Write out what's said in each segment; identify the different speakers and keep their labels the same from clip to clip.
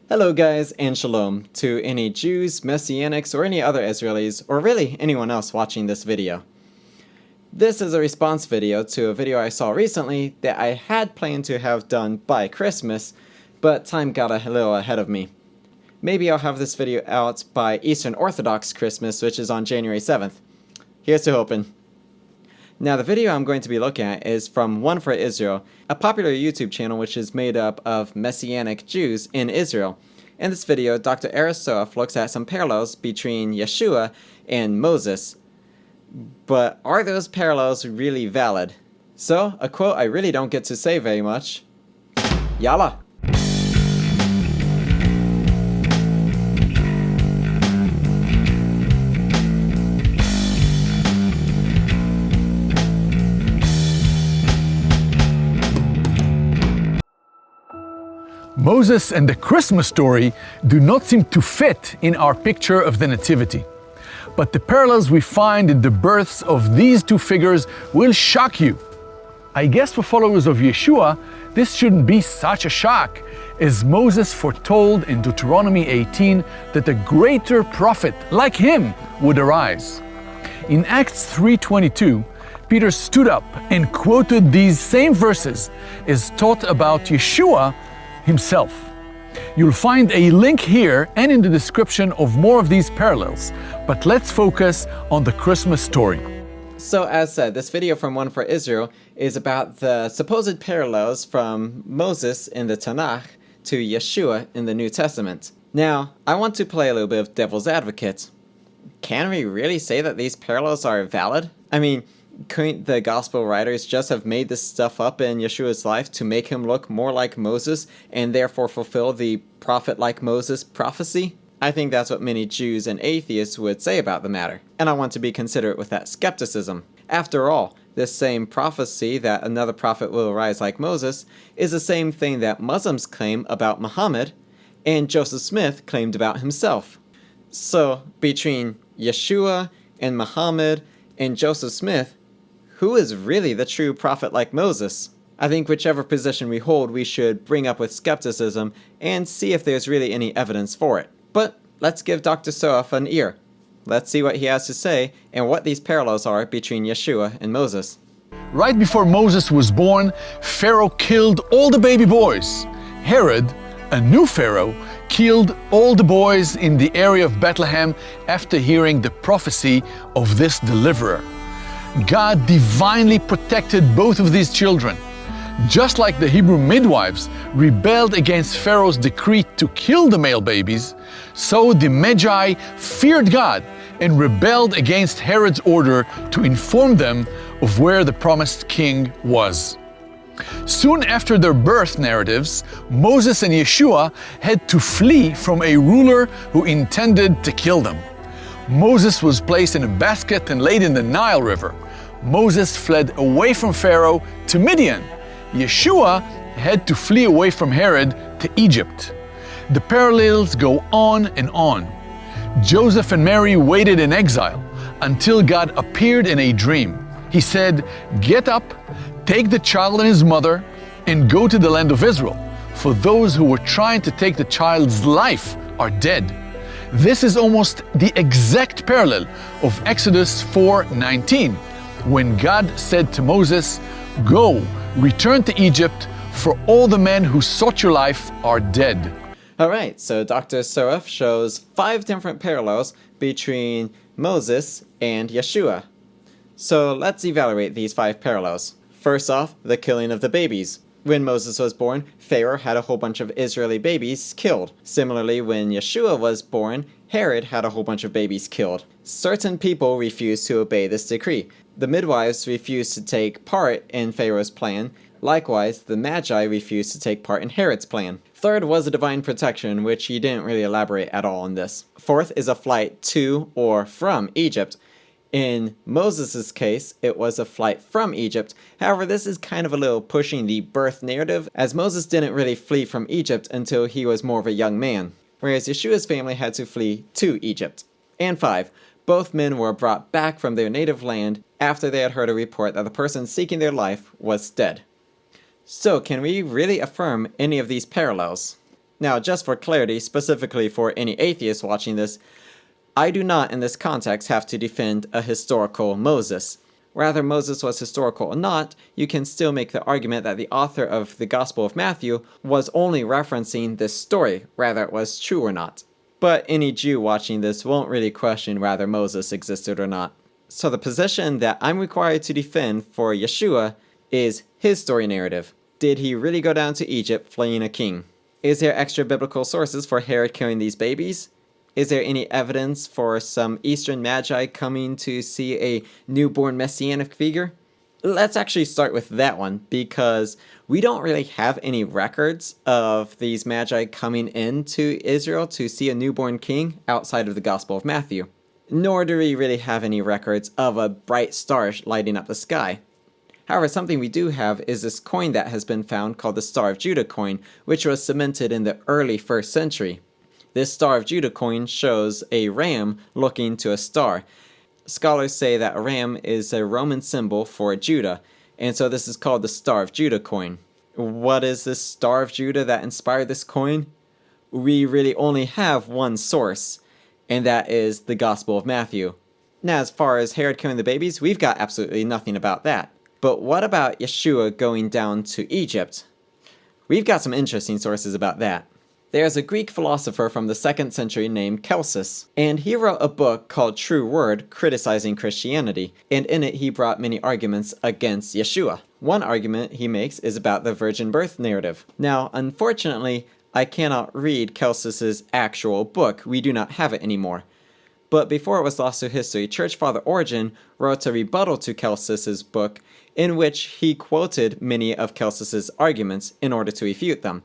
Speaker 1: Hello guys, and shalom to any Jews, Messianics, or any other Israelis, or really anyone else watching this video. This is a response video to a video I saw recently that I had planned to have done by Christmas, but time got a little ahead of me. Maybe I'll have this video out by Eastern Orthodox Christmas, which is on January 7th. Here's to hoping. Now the video I'm going to be looking at is from One for Israel, a popular YouTube channel which is made up of Messianic Jews in Israel. In this video, Dr. Erez Soref looks at some parallels between Yeshua and Moses. But are those parallels really valid? So, a quote I really don't get to say very much. Yalla!
Speaker 2: Moses and the Christmas story do not seem to fit in our picture of the Nativity. But the parallels we find in the births of these two figures will shock you. I guess for followers of Yeshua, this shouldn't be such a shock, as Moses foretold in Deuteronomy 18 that a greater prophet like him would arise. In Acts 3:22, Peter stood up and quoted these same verses as taught about Yeshua himself. You'll find a link here and in the description of more of these parallels, but let's focus on the Christmas story.
Speaker 1: So as said, this video from One for Israel is about the supposed parallels from Moses in the Tanakh to Yeshua in the New Testament. Now, I want to play a little bit of devil's advocate. Can we really say that these parallels are valid? I mean, couldn't the gospel writers just have made this stuff up in Yeshua's life to make him look more like Moses and therefore fulfill the prophet like Moses prophecy? I think that's what many Jews and atheists would say about the matter, and I want to be considerate with that skepticism. After all, this same prophecy that another prophet will arise like Moses is the same thing that Muslims claim about Muhammad and Joseph Smith claimed about himself. So, between Yeshua and Muhammad and Joseph Smith, who is really the true prophet like Moses? I think whichever position we hold, we should bring up with skepticism and see if there's really any evidence for it. But let's give Dr. Soref an ear. Let's see what he has to say and what these parallels are between Yeshua and Moses.
Speaker 2: Right before Moses was born, Pharaoh killed all the baby boys. Herod, a new Pharaoh, killed all the boys in the area of Bethlehem after hearing the prophecy of this deliverer. God divinely protected both of these children. Just like the Hebrew midwives rebelled against Pharaoh's decree to kill the male babies, so the Magi feared God and rebelled against Herod's order to inform them of where the promised king was. Soon after their birth narratives, Moses and Yeshua had to flee from a ruler who intended to kill them. Moses was placed in a basket and laid in the Nile River. Moses fled away from Pharaoh to Midian. Yeshua had to flee away from Herod to Egypt. The parallels go on and on. Joseph and Mary waited in exile until God appeared in a dream. He said, "Get up, take the child and his mother, and go to the land of Israel, for those who were trying to take the child's life are dead." This is almost the exact parallel of Exodus 4:19, when God said to Moses, "Go, return to Egypt, for all the men who sought your life are dead."
Speaker 1: Alright, so Dr. Soref shows 5 different parallels between Moses and Yeshua. So let's evaluate these 5 parallels. First off, the killing of the babies. When Moses was born, Pharaoh had a whole bunch of Israeli babies killed. Similarly, when Yeshua was born, Herod had a whole bunch of babies killed. Certain people refused to obey this decree. The midwives refused to take part in Pharaoh's plan. Likewise, the Magi refused to take part in Herod's plan. Third was a divine protection, which he didn't really elaborate at all on this. Fourth is a flight to or from Egypt. In Moses' case, it was a flight from Egypt. However, this is kind of a little pushing the birth narrative, as Moses didn't really flee from Egypt until he was more of a young man, whereas Yeshua's family had to flee to Egypt. And 5, both men were brought back from their native land after they had heard a report that the person seeking their life was dead. So, can we really affirm any of these parallels? Now, just for clarity, specifically for any atheists watching this, I do not in this context have to defend a historical Moses. Whether Moses was historical or not, you can still make the argument that the author of the Gospel of Matthew was only referencing this story, whether it was true or not. But any Jew watching this won't really question whether Moses existed or not. So the position that I'm required to defend for Yeshua is his story narrative. Did he really go down to Egypt fleeing a king? Is there extra biblical sources for Herod killing these babies? Is there any evidence for some Eastern Magi coming to see a newborn messianic figure? Let's actually start with that one, because we don't really have any records of these Magi coming into Israel to see a newborn king outside of the Gospel of Matthew. Nor do we really have any records of a bright star lighting up the sky. However, something we do have is this coin that has been found called the Star of Judah coin, which was cemented in the early 1st century. This Star of Judah coin shows a ram looking to a star. Scholars say that a ram is a Roman symbol for Judah, and so this is called the Star of Judah coin. What is this Star of Judah that inspired this coin? We really only have one source, and that is the Gospel of Matthew. Now, as far as Herod killing the babies, we've got absolutely nothing about that. But what about Yeshua going down to Egypt? We've got some interesting sources about that. There's a Greek philosopher from the 2nd century named Celsus, and he wrote a book called True Word, criticizing Christianity, and in it he brought many arguments against Yeshua. One argument he makes is about the virgin birth narrative. Now, unfortunately, I cannot read Celsus's actual book. We do not have it anymore. But before it was lost to history, Church Father Origen wrote a rebuttal to Celsus's book in which he quoted many of Celsus's arguments in order to refute them.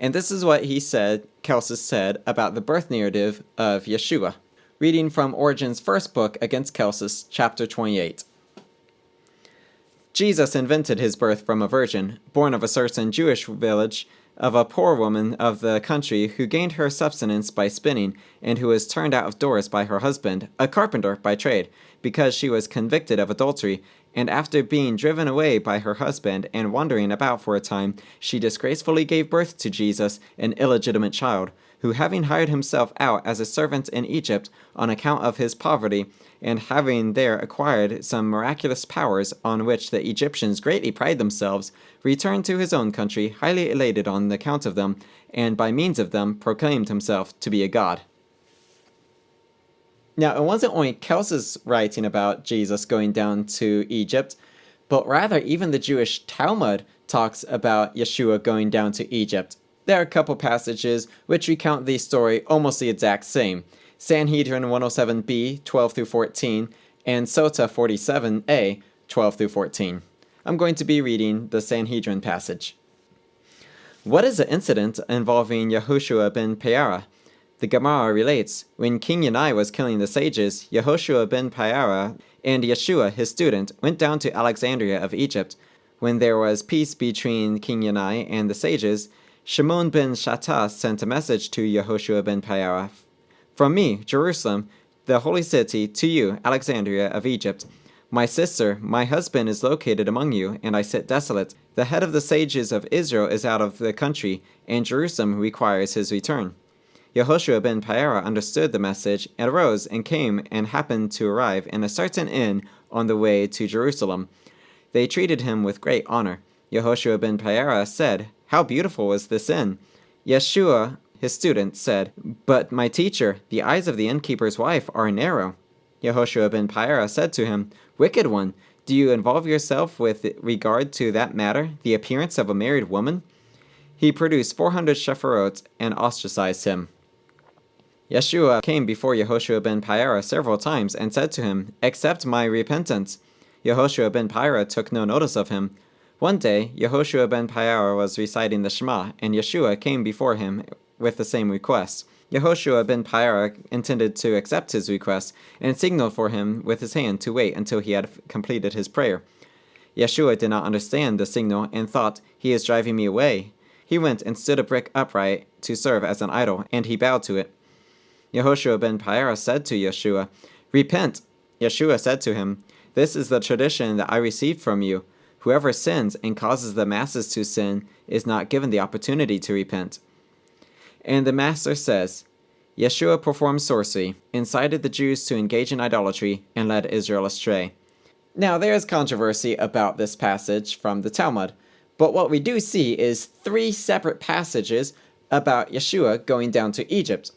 Speaker 1: And this is what he said, Celsus said, about the birth narrative of Yeshua. Reading from Origen's first book against Celsus, chapter 28. Jesus invented his birth from a virgin, born of a certain Jewish village, of a poor woman of the country who gained her subsistence by spinning, and who was turned out of doors by her husband, a carpenter by trade, because she was convicted of adultery, and after being driven away by her husband and wandering about for a time, she disgracefully gave birth to Jesus, an illegitimate child, who having hired himself out as a servant in Egypt on account of his poverty, and having there acquired some miraculous powers on which the Egyptians greatly pride themselves, returned to his own country, highly elated on account of them, and by means of them proclaimed himself to be a god. Now, it wasn't only Celsus writing about Jesus going down to Egypt, but rather even the Jewish Talmud talks about Yeshua going down to Egypt. There are a couple passages which recount the story almost the exact same. Sanhedrin 107b, 12 through 14, and Sota 47a, 12 through 14. I'm going to be reading the Sanhedrin passage. What is the incident involving Yehoshua ben Peara? The Gemara relates, when King Yanai was killing the sages, Yehoshua ben Peara and Yeshua, his student, went down to Alexandria of Egypt. When there was peace between King Yanai and the sages, Shimon ben Shattah sent a message to Yehoshua ben Peara. From me, Jerusalem, the holy city, to you, Alexandria of Egypt. My sister, my husband is located among you, and I sit desolate. The head of the sages of Israel is out of the country, and Jerusalem requires his return. Yehoshua ben Peara understood the message, and arose and came, and happened to arrive in a certain inn on the way to Jerusalem. They treated him with great honor. Yehoshua ben Peara said, "How beautiful was this inn!" Yeshua, his student, said, "But, my teacher, the eyes of the innkeeper's wife are narrow." Yehoshua ben Peara said to him, "Wicked one, do you involve yourself with regard to that matter, the appearance of a married woman?" He produced 400 shepherot and ostracized him. Yeshua came before Yehoshua ben Peara several times and said to him, "Accept my repentance." Yehoshua ben Peara took no notice of him. One day, Yehoshua ben Peara was reciting the Shema, and Yeshua came before him with the same request. Yehoshua ben Peara intended to accept his request, and signaled for him with his hand to wait until he had completed his prayer. Yeshua did not understand the signal and thought, "He is driving me away." He went and stood a brick upright to serve as an idol, and he bowed to it. Yehoshua ben Peara said to Yeshua, "Repent." Yeshua said to him, "This is the tradition that I received from you. Whoever sins and causes the masses to sin is not given the opportunity to repent." and the master says, Yeshua performed sorcery, incited the Jews to engage in idolatry, and led Israel astray. Now, there is controversy about this passage from the Talmud, but what we do see is 3 separate passages about Yeshua going down to Egypt.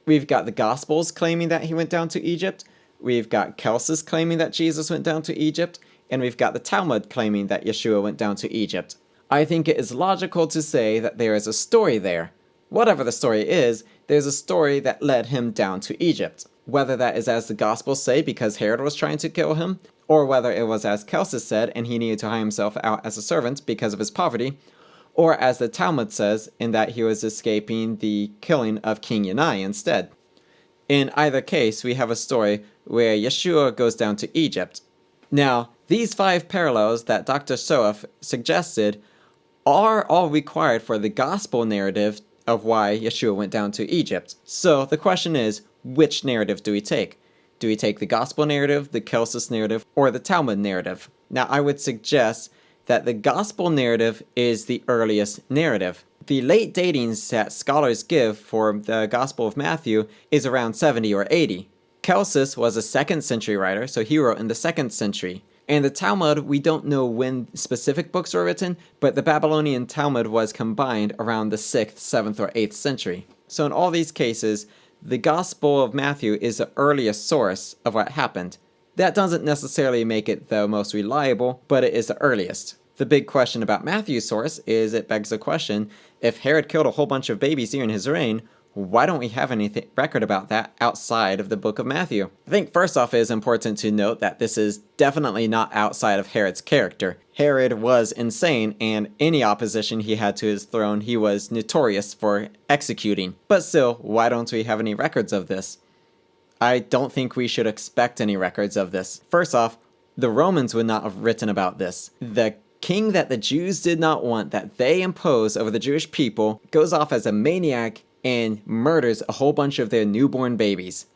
Speaker 1: We've got the Gospels claiming that he went down to Egypt, we've got Celsus claiming that Jesus went down to Egypt, and we've got the Talmud claiming that Yeshua went down to Egypt. I think it is logical to say that there is a story there. Whatever the story is, there's a story that led him down to Egypt. Whether that is as the Gospels say because Herod was trying to kill him, or whether it was as Celsus said and he needed to hire himself out as a servant because of his poverty, or as the Talmud says in that he was escaping the killing of King Yanai instead. In either case, we have a story where Yeshua goes down to Egypt. Now, these 5 parallels that Dr. Soref suggested are all required for the gospel narrative of why Yeshua went down to Egypt. So the question is, which narrative do we take? Do we take the gospel narrative, the Celsus narrative, or the Talmud narrative? Now, I would suggest that the gospel narrative is the earliest narrative. The late datings that scholars give for the Gospel of Matthew is around 70 or 80. Celsus was a 2nd century writer, so he wrote in the 2nd century. And the Talmud, we don't know when specific books were written, but the Babylonian Talmud was combined around the 6th, 7th, or 8th century. So in all these cases, the Gospel of Matthew is the earliest source of what happened. That doesn't necessarily make it the most reliable, but it is the earliest. The big question about Matthew's source is it begs the question, if Herod killed a whole bunch of babies during his reign, why don't we have any record about that outside of the book of Matthew? I think first off it is important to note that this is definitely not outside of Herod's character. Herod was insane, and any opposition he had to his throne he was notorious for executing. But still, why don't we have any records of this? I don't think we should expect any records of this. First off, the Romans would not have written about this. The king that the Jews did not want, that they imposed over the Jewish people, goes off as a maniac and murders a whole bunch of their newborn babies.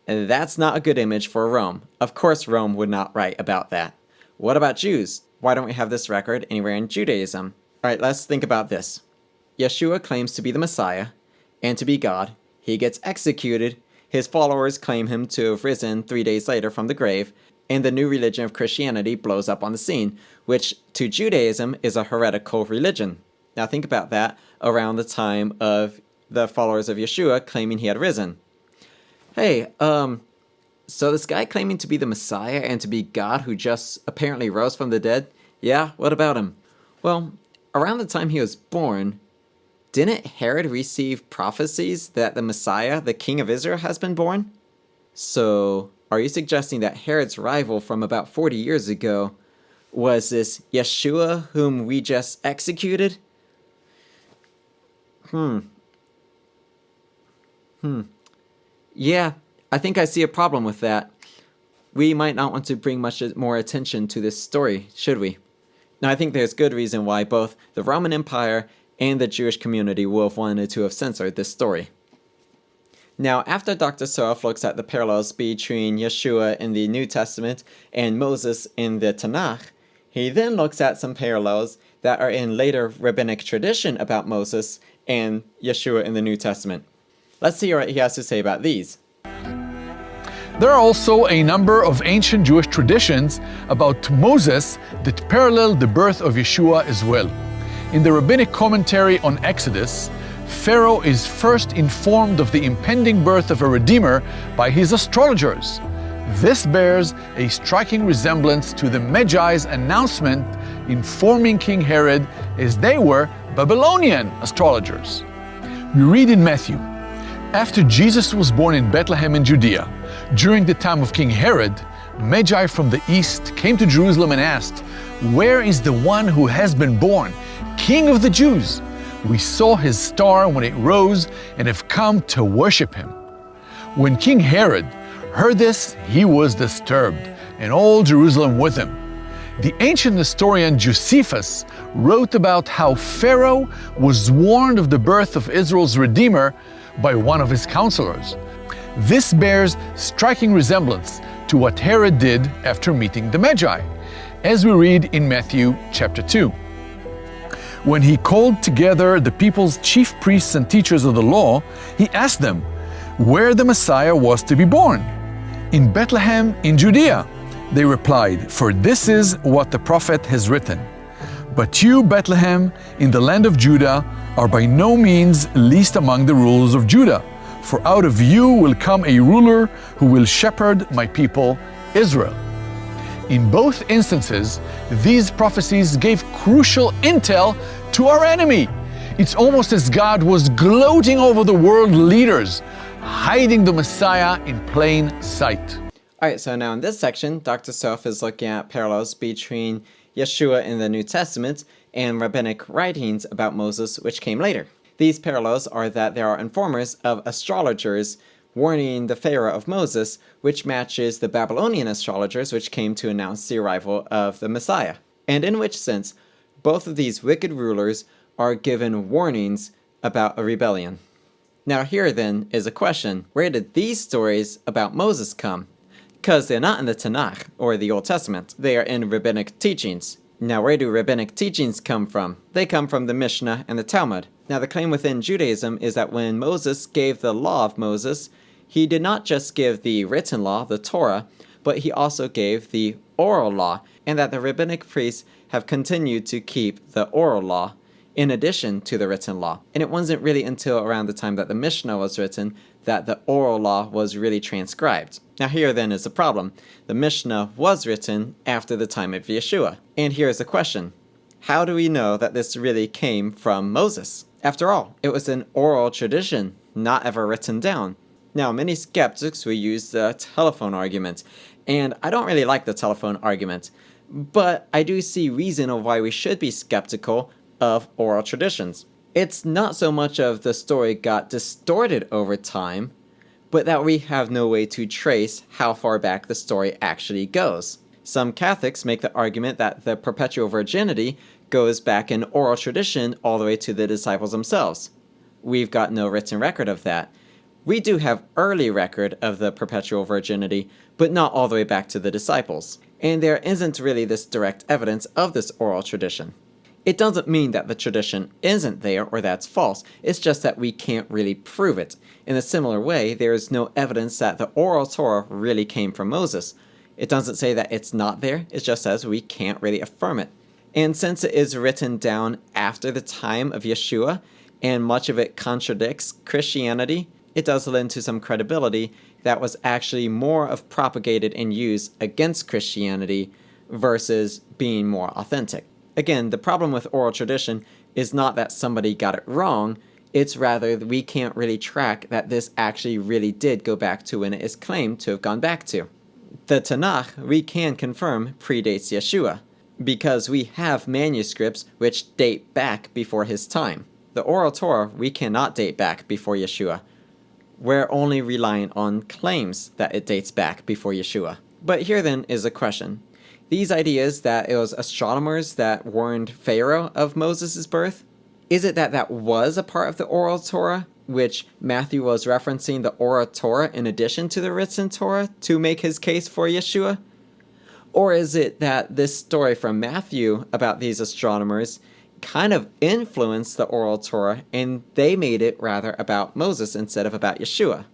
Speaker 1: And that's not a good image for Rome. Of course Rome would not write about that. What about Jews? Why don't we have this record anywhere in Judaism? Alright, let's think about this. Yeshua claims to be the Messiah and to be God. He gets executed. His followers claim him to have risen 3 days later from the grave, and the new religion of Christianity blows up on the scene, which to Judaism is a heretical religion. Now think about that around the time of the followers of Yeshua claiming he had risen. Hey, so this guy claiming to be the Messiah and to be God who just apparently rose from the dead, yeah, what about him? Well, around the time he was born, didn't Herod receive prophecies that the Messiah, the King of Israel, has been born? So, are you suggesting that Herod's rival from about 40 years ago was this Yeshua whom we just executed? Yeah, I think I see a problem with that. We might not want to bring much more attention to this story, should we? Now, I think there's good reason why both the Roman Empire and the Jewish community will have wanted to have censored this story. Now, after Dr. Soref looks at the parallels between Yeshua in the New Testament and Moses in the Tanakh, he then looks at some parallels that are in later rabbinic tradition about Moses and Yeshua in the New Testament. Let's see what he has to say about these.
Speaker 2: There are also a number of ancient Jewish traditions about Moses that parallel the birth of Yeshua as well. In the rabbinic commentary on Exodus, Pharaoh is first informed of the impending birth of a Redeemer by his astrologers. This bears a striking resemblance to the Magi's announcement informing King Herod, as they were Babylonian astrologers. We read in Matthew, after Jesus was born in Bethlehem in Judea, during the time of King Herod, Magi from the east came to Jerusalem and asked, "Where is the one who has been born, King of the Jews? We saw his star when it rose and have come to worship him." When King Herod heard this, he was disturbed, and all Jerusalem with him. The ancient historian Josephus wrote about how Pharaoh was warned of the birth of Israel's Redeemer by one of his counselors. This bears striking resemblance to what Herod did after meeting the Magi, as we read in Matthew chapter 2. When he called together the people's chief priests and teachers of the law, he asked them where the Messiah was to be born. In Bethlehem in Judea, they replied, for this is what the prophet has written. But you, Bethlehem, in the land of Judah, are by no means least among the rulers of Judah, for out of you will come a ruler who will shepherd my people Israel. In both instances, these prophecies gave crucial intel to our enemy. It's almost as God was gloating over the world leaders, hiding the Messiah in plain sight.
Speaker 1: Alright, so now in this section, Dr. Soref is looking at parallels between Yeshua in the New Testament and rabbinic writings about Moses, which came later. These parallels are that there are informers of astrologers warning the Pharaoh of Moses, which matches the Babylonian astrologers which came to announce the arrival of the Messiah, and in which sense both of these wicked rulers are given warnings about a rebellion. Now here then is a question, where did these stories about Moses come? Because they're not in the Tanakh or the Old Testament, they are in rabbinic teachings. Now where do rabbinic teachings come from? They come from the Mishnah and the Talmud. Now the claim within Judaism is that when Moses gave the law of Moses, he did not just give the written law, the Torah, but he also gave the oral law, and that the rabbinic priests have continued to keep the oral law in addition to the written law. And it wasn't really until around the time that the Mishnah was written that the oral law was really transcribed. Now here then is the problem. The Mishnah was written after the time of Yeshua. And here's the question. How do we know that this really came from Moses? After all, it was an oral tradition, not ever written down. Now, many skeptics will use the telephone argument, and I don't really like the telephone argument, but I do see reason of why we should be skeptical of oral traditions. It's not so much of the story got distorted over time, but that we have no way to trace how far back the story actually goes. Some Catholics make the argument that the perpetual virginity goes back in oral tradition all the way to the disciples themselves. We've got no written record of that. We do have early record of the perpetual virginity, but not all the way back to the disciples. And there isn't really this direct evidence of this oral tradition. It doesn't mean that the tradition isn't there or that's false, it's just that we can't really prove it. In a similar way, there is no evidence that the oral Torah really came from Moses. It doesn't say that it's not there, it just says we can't really affirm it. And since it is written down after the time of Yeshua, and much of it contradicts Christianity, it does lend to some credibility that was actually more of propagated and used against Christianity versus being more authentic. Again, the problem with oral tradition is not that somebody got it wrong, it's rather that we can't really track that this actually really did go back to when it is claimed to have gone back to. The Tanakh, we can confirm, predates Yeshua, because we have manuscripts which date back before his time. The oral Torah, we cannot date back before Yeshua. We're only relying on claims that it dates back before Yeshua. But here then is a question. These ideas that it was astronomers that warned Pharaoh of Moses' birth, is it that that was a part of the oral Torah, which Matthew was referencing the oral Torah in addition to the written Torah to make his case for Yeshua? Or is it that this story from Matthew about these astronomers kind of influenced the oral Torah and they made it rather about Moses instead of about Yeshua?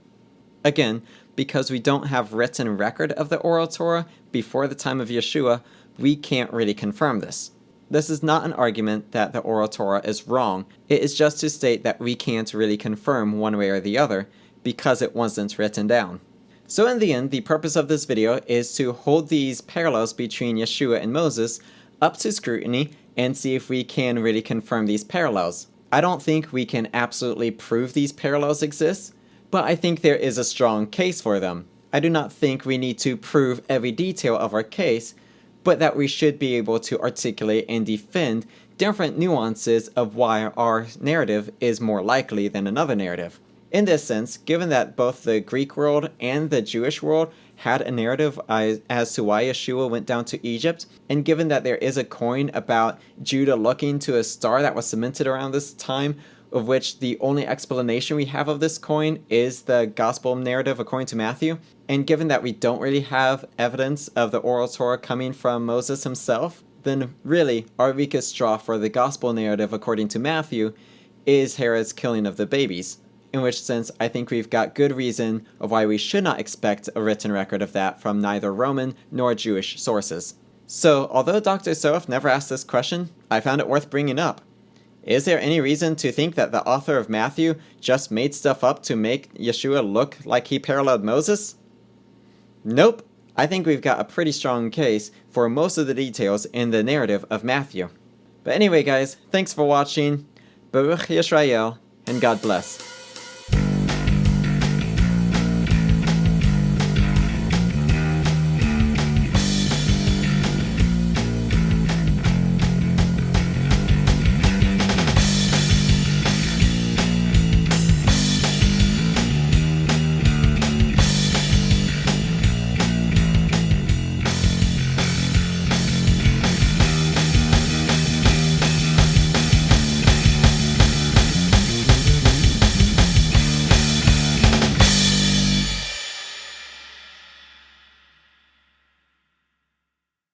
Speaker 1: Again, because we don't have written record of the oral Torah before the time of Yeshua, we can't really confirm this. This is not an argument that the oral Torah is wrong, it is just to state that we can't really confirm one way or the other because it wasn't written down. So in the end, the purpose of this video is to hold these parallels between Yeshua and Moses up to scrutiny and see if we can really confirm these parallels. I don't think we can absolutely prove these parallels exist, but I think there is a strong case for them. I do not think we need to prove every detail of our case, but that we should be able to articulate and defend different nuances of why our narrative is more likely than another narrative. In this sense, given that both the Greek world and the Jewish world had a narrative as to why Yeshua went down to Egypt, and given that there is a coin about Judah looking to a star that was cemented around this time, of which the only explanation we have of this coin is the gospel narrative according to Matthew, and given that we don't really have evidence of the oral Torah coming from Moses himself, then really our weakest straw for the gospel narrative according to Matthew is Herod's killing of the babies, in which sense I think we've got good reason of why we should not expect a written record of that from neither Roman nor Jewish sources. So, although Dr. Soref never asked this question, I found it worth bringing up. Is there any reason to think that the author of Matthew just made stuff up to make Yeshua look like he paralleled Moses? Nope. I think we've got a pretty strong case for most of the details in the narrative of Matthew. But anyway guys, thanks for watching, Baruch Yisrael, and God bless.